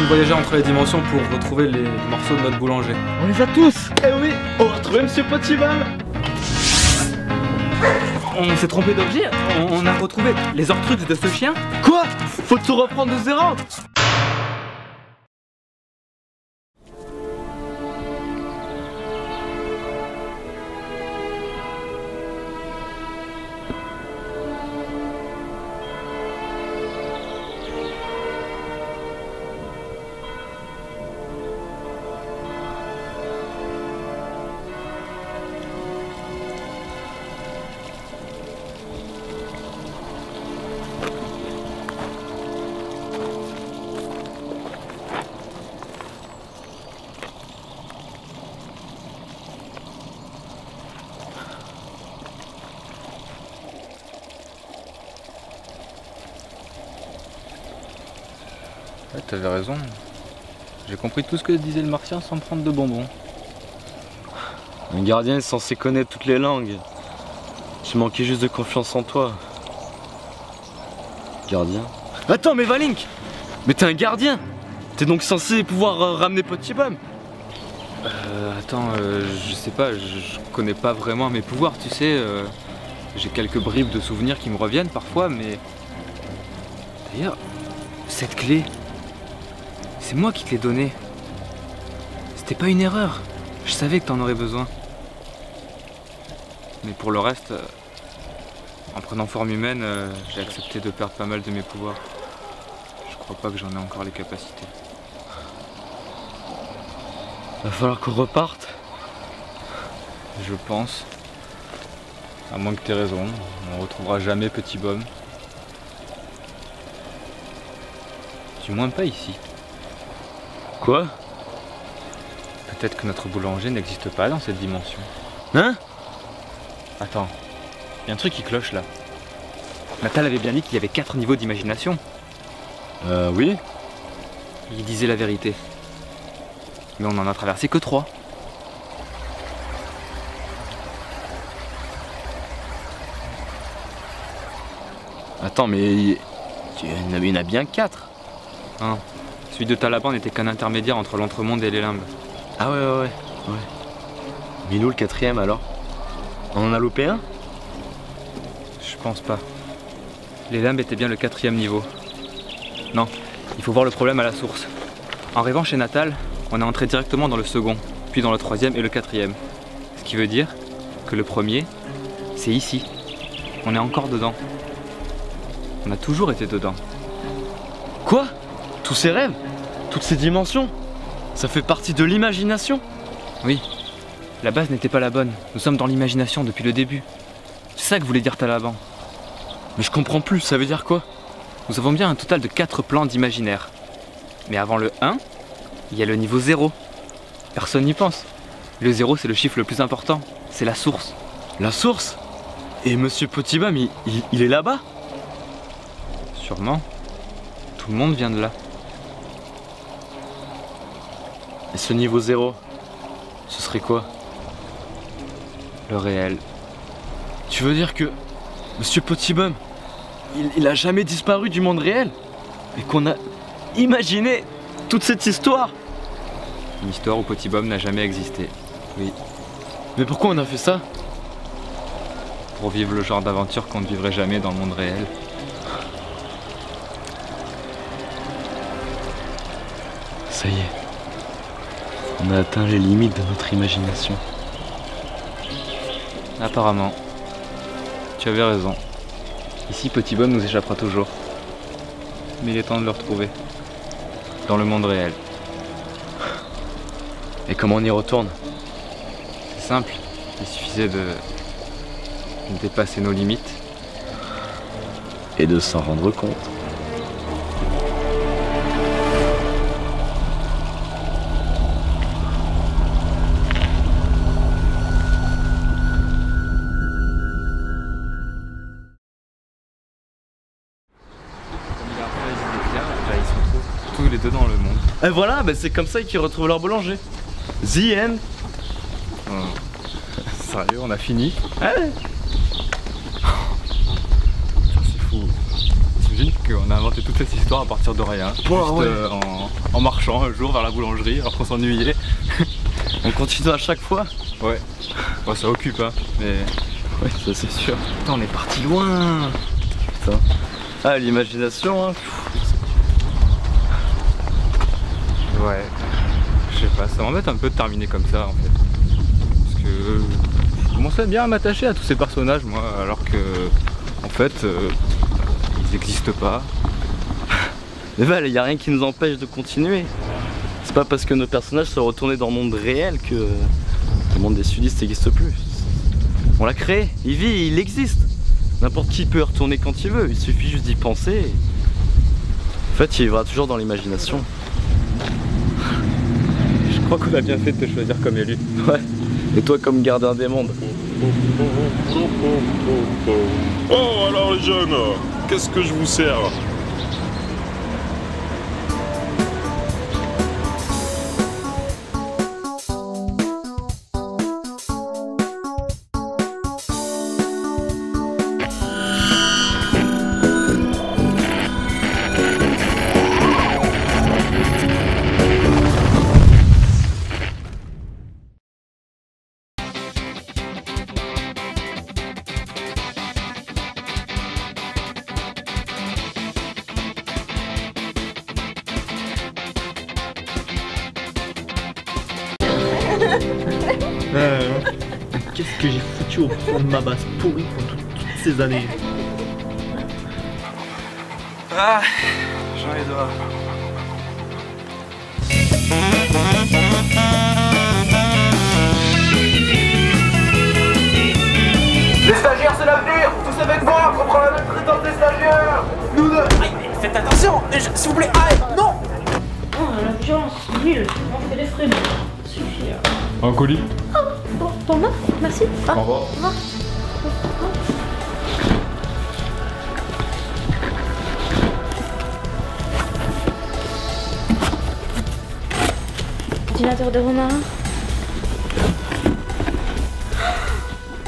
voyager entre les dimensions pour retrouver les morceaux de notre boulanger. On les a tous. Eh oui, on va retrouver Monsieur Potibum. On s'est trompé d'objet, on a retrouvé les Horcruxes de ce chien. Quoi? Faut tout reprendre de zéro. Ouais, t'avais raison. J'ai compris tout ce que disait le martien sans prendre de bonbons. Un gardien est censé connaître toutes les langues. Tu manquais juste de confiance en toi. Gardien? Attends, mais Valink! Mais t'es un gardien! T'es donc censé pouvoir ramener Potibum? Attends, je sais pas, je connais pas vraiment mes pouvoirs, tu sais. J'ai quelques bribes de souvenirs qui me reviennent parfois, mais... D'ailleurs, cette clé, c'est moi qui te l'ai donnée. C'était pas une erreur. Je savais que t'en aurais besoin. Mais pour le reste, en prenant forme humaine, j'ai accepté de perdre pas mal de mes pouvoirs. Je crois pas que j'en ai encore les capacités. Va falloir qu'on reparte. Je pense. À moins que t'aies raison, on retrouvera jamais Potibum. Du moins pas ici. Quoi? Peut-être que notre boulanger n'existe pas dans cette dimension. Hein? Attends, il y a un truc qui cloche là. Natal avait bien dit qu'il y avait 4 niveaux d'imagination. Oui. Il disait la vérité. Mais on en a traversé que 3. Attends, mais il y en a bien 4. Hein. Celui de Talaban n'était qu'un intermédiaire entre l'entremonde et les limbes. Ah ouais. Mais nous, le 4e alors? On en a loupé un? Je pense pas. Les limbes étaient bien le 4e niveau. Non, il faut voir le problème à la source. En rêvant chez Natal, on est entré directement dans le second, puis dans le 3e et le 4e. Ce qui veut dire que le premier, c'est ici. On est encore dedans. On a toujours été dedans. Quoi? Tous ces rêves? Toutes ces dimensions? Ça fait partie de l'imagination? Oui, la base n'était pas la bonne. Nous sommes dans l'imagination depuis le début. C'est ça que voulait dire Talaban. Mais je comprends plus, ça veut dire quoi? Nous avons bien un total de 4 plans d'imaginaire. Mais avant le 1, il y a le niveau 0. Personne n'y pense. Le 0, c'est le chiffre le plus important. C'est la source. La source? Et Monsieur Potibum, il est là-bas? Sûrement. Tout le monde vient de là. Et ce niveau 0, ce serait quoi? Le réel. Tu veux dire que Monsieur Potibum, il a jamais disparu du monde réel? Et qu'on a imaginé toute cette histoire? Une histoire où Potibum n'a jamais existé. Oui. Mais pourquoi on a fait ça? Pour vivre le genre d'aventure qu'on ne vivrait jamais dans le monde réel. Ça y est. On a atteint les limites de notre imagination. Apparemment. Tu avais raison. Ici, Potibum nous échappera toujours. Mais il est temps de le retrouver. Dans le monde réel. Et comment on y retourne? C'est simple. Il suffisait de dépasser nos limites. Et de s'en rendre compte. Tous les deux dans le monde. Et voilà, bah c'est comme ça qu'ils retrouvent leur boulanger. The end. Sérieux, on a fini? Allez. C'est fou. t'imagines qu'on a inventé toute cette histoire à partir de rien, juste ouais. en marchant un jour vers la boulangerie alors qu'on s'ennuyait. On continue à chaque fois. Ouais, bon, ça occupe hein, mais... Ouais, ça c'est sûr. Putain, on est parti loin. Putain. Ah, l'imagination, hein. Ouais, je sais pas, ça m'embête un peu de terminer comme ça en fait. Parce que je commençais bien à m'attacher à tous ces personnages moi, alors que en fait ils n'existent pas. Mais Val, il n'y a rien qui nous empêche de continuer. C'est pas parce que nos personnages sont retournés dans le monde réel que le monde des sudistes n'existe plus. On l'a créé, il vit, il existe. N'importe qui peut y retourner quand il veut, il suffit juste d'y penser. En fait, il vivra toujours dans l'imagination. Je crois qu'on a bien fait de te choisir comme élu. Ouais, et toi comme gardien des mondes. Oh alors les jeunes, qu'est-ce que je vous sers? Qu'est-ce que j'ai foutu au fond de ma base pourrie pendant toutes ces années? Ah, j'en ai dehors. Les stagiaires, c'est l'avenir! Tous avec moi, on prend la même traitante des stagiaires! Nous deux! Aïe, mais faites attention! S'il vous plaît, aïe! Non! Oh, la violence, nul! On fait les frais, mais ça suffit. Un colis? Bon, pour moi, merci. Au revoir. Au revoir. Ordinateur de Romain.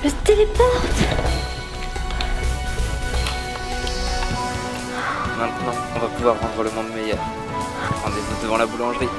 Le téléporte! Maintenant, on va pouvoir rendre le monde meilleur. Rendez-vous devant la boulangerie.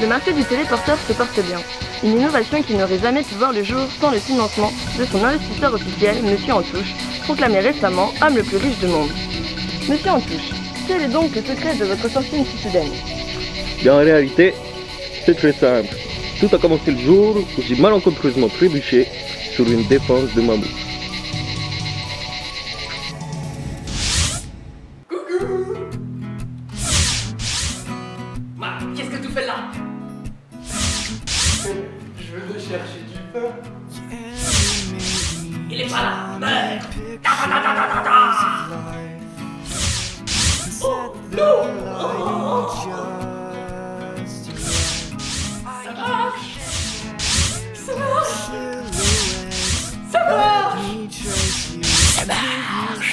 Le marché du téléporteur se porte bien. Une innovation qui n'aurait jamais pu voir le jour sans le financement de son investisseur officiel, Monsieur Antouche, proclamé récemment homme le plus riche du monde. Monsieur Antouche, quel est donc le secret de votre fortune si soudaine? Bien, en réalité, c'est très simple. Tout a commencé le jour où j'ai malencontreusement trébuché sur une défense de mammouth. Qu'est-ce que tu fais là? Je veux te chercher du pain. Il est pas là, meurs! Oh non! Oh. Ça marche! Ça marche! Ça marche! Ça marche!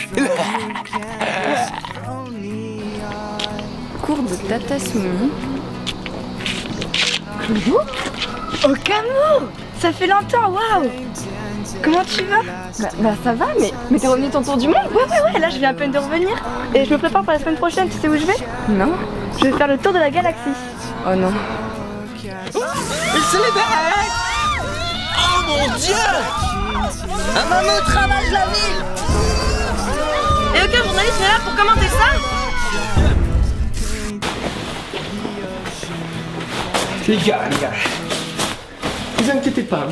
Cours de Tata Soumi. Clou? Oh Camo! Ça fait longtemps, waouh! Comment tu vas? Bah ça va, mais t'es revenu ton tour du monde? Ouais, là je viens à peine de revenir. Et je me prépare pour la semaine prochaine, tu sais où je vais? Non. Je vais faire le tour de la galaxie. Oh non. C'est les bêtes! Oh mon Dieu! Un mammouth ravage la ville! Et aucun journaliste n'est là pour commenter ça? Les gars, vous inquiétez pas,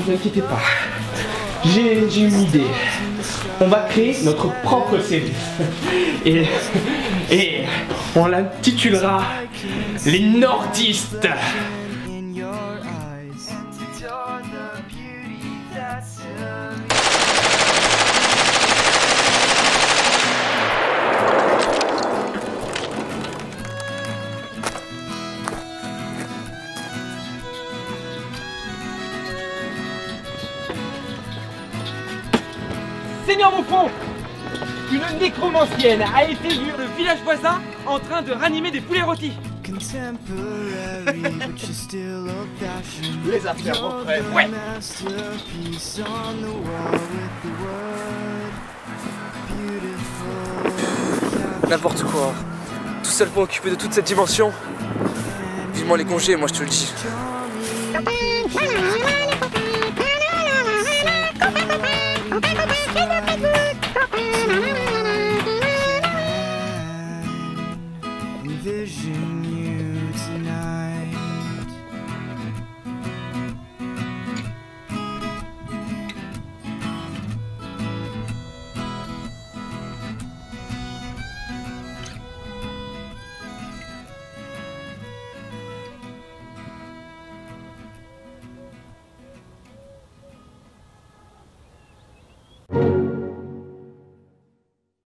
j'ai une idée. On va créer notre propre série. Et on l'intitulera Les Nordistes. saignant mon front. Une nécromancienne a été vue dans le village voisin en train de ranimer des poulets rôtis. Les affaires reprennent. Ouais. N'importe quoi. Tout seul pour m'occuper de toute cette dimension. Vivement les congés, moi je te le dis.